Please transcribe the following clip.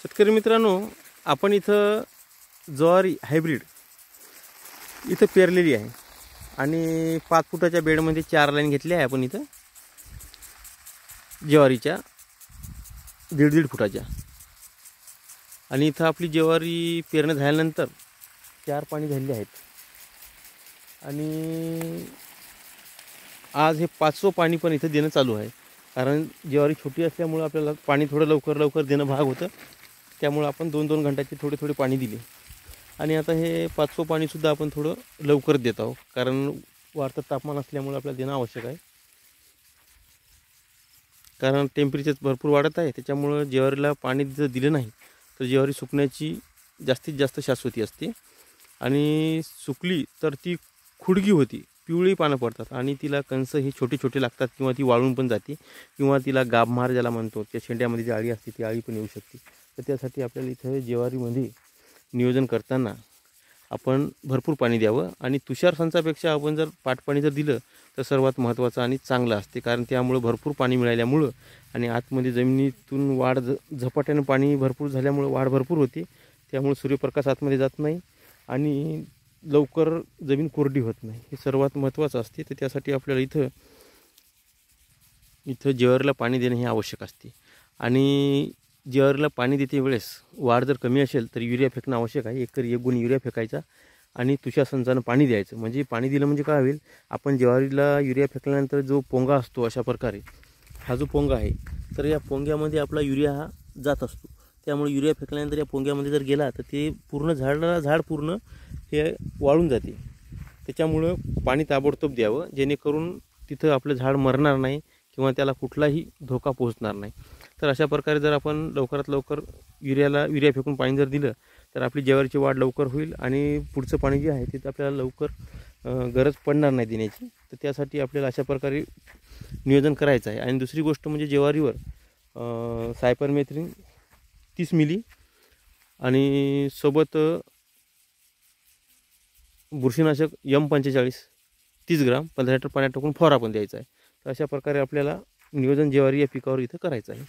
शेतकरी मित्रांनो, आपण इथं ज्वारी हायब्रिड इथं पेरलेली आहे आणि 5 फुटाच्या बेडमध्ये 4 लाईन घेतल्या आहे आपण इथं ज्वारीच्या 1.5 फुटाच्या. आणि इथं आपली ज्वारी पेरणे झाल्यानंतर 4 पाणी झालेले आहेत आणि आज हे 5वं पाणी पण इथं देणं चालू आहे. कारण ज्वारी छोटी असल्यामुळे आपल्याला पाणी थोडं लवकर देणं भाग होतं. त्यामुळे आपण 2-2 घंटाचे थोडे पाणी दिले आणि आता हे 5वं पाणीसुद्धा आपण थोडं लवकर देत आहोत. कारण वाढतं तापमान असल्यामुळे आपल्याला देणं आवश्यक आहे. कारण टेम्परेचर भरपूर वाढत आहे. त्याच्यामुळं ज्वारीला पाणी जर दिलं नाही तर ज्वारी सुकण्याची जास्तीत जास्त शाश्वती असते आणि सुकली तर ती खुडगी होती, पिवळी पानं पडतात आणि तिला कंस हे छोटे लागतात किंवा ती वाळून पण जाते किंवा तिला गाभमार ज्याला म्हणतो, त्या शेंड्यामध्ये जी अळी असते ती अळी पण येऊ शकते. तर त्यासाठी आपल्याला इथं ज्वारीमध्ये नियोजन करताना आपण भरपूर पाणी द्यावं आणि तुषार संचापेक्षा आपण जर पाटपाणी जर दिलं तर सर्वात महत्त्वाचं आणि चांगलं असते. कारण त्यामुळे भरपूर पाणी मिळाल्यामुळं आणि आतमध्ये जमिनीतून वाढ झपाट्यानं पाणी भरपूर झाल्यामुळे वाढ भरपूर होते. त्यामुळे सूर्यप्रकाश आतमध्ये जात नाही आणि लवकर जमीन कोरडी होत नाही. हे सर्वात महत्त्वाचं असते. तर त्यासाठी आपल्याला इथं ज्वारीला पाणी देणं हे आवश्यक असते. आणि ज्वारीला पाणी देते वेळेस वाढ जर कमी असेल तर युरिया फेकणं आवश्यक आहे. एकरी 1 गुण युरिया फेकायचा आणि तुषार संचानं पाणी द्यायचं. म्हणजे पाणी दिलं म्हणजे काय होईल, आपण ज्वारीला युरिया फेकल्यानंतर जो पोंगा असतो, अशा प्रकारे हा जो पोंगा आहे तर या पोंग्यामध्ये आपला युरिया हा जात असतो. त्यामुळे युरिया फेकल्यानंतर या पोंग्यामध्ये जर गेला तर ते पूर्ण झाड पूर्ण हे वाळून जाते. त्याच्यामुळं पाणी ताबडतोब द्यावं, जेणेकरून तिथं आपलं झाड मरणार नाही किंवा त्याला कुठलाही धोका पोहोचणार नाही. तर अशा प्रकारे जर आपण लवकरात लवकर युरिया फेकून पाणी जर दिलं तर आपली ज्वारीची वाढ लवकर होईल आणि पुढचं पाणी जे आहे ते आपल्याला लवकर गरज पडणार नाही देण्याची. तर त्यासाठी आपल्याला अशा प्रकारे नियोजन करायचं आहे. आणि दुसरी गोष्ट म्हणजे ज्वारीवर सायपरमेथ्रिन 30 मिली आणि सोबत बुरशीनाशक M45 30 ग्राम 15 लिटर पाण्यात टाकून फवारा पण द्यायचा आहे. तर अशा प्रकारे आपल्याला नियोजन ज्वारी या पिकावर इथं करायचं आहे.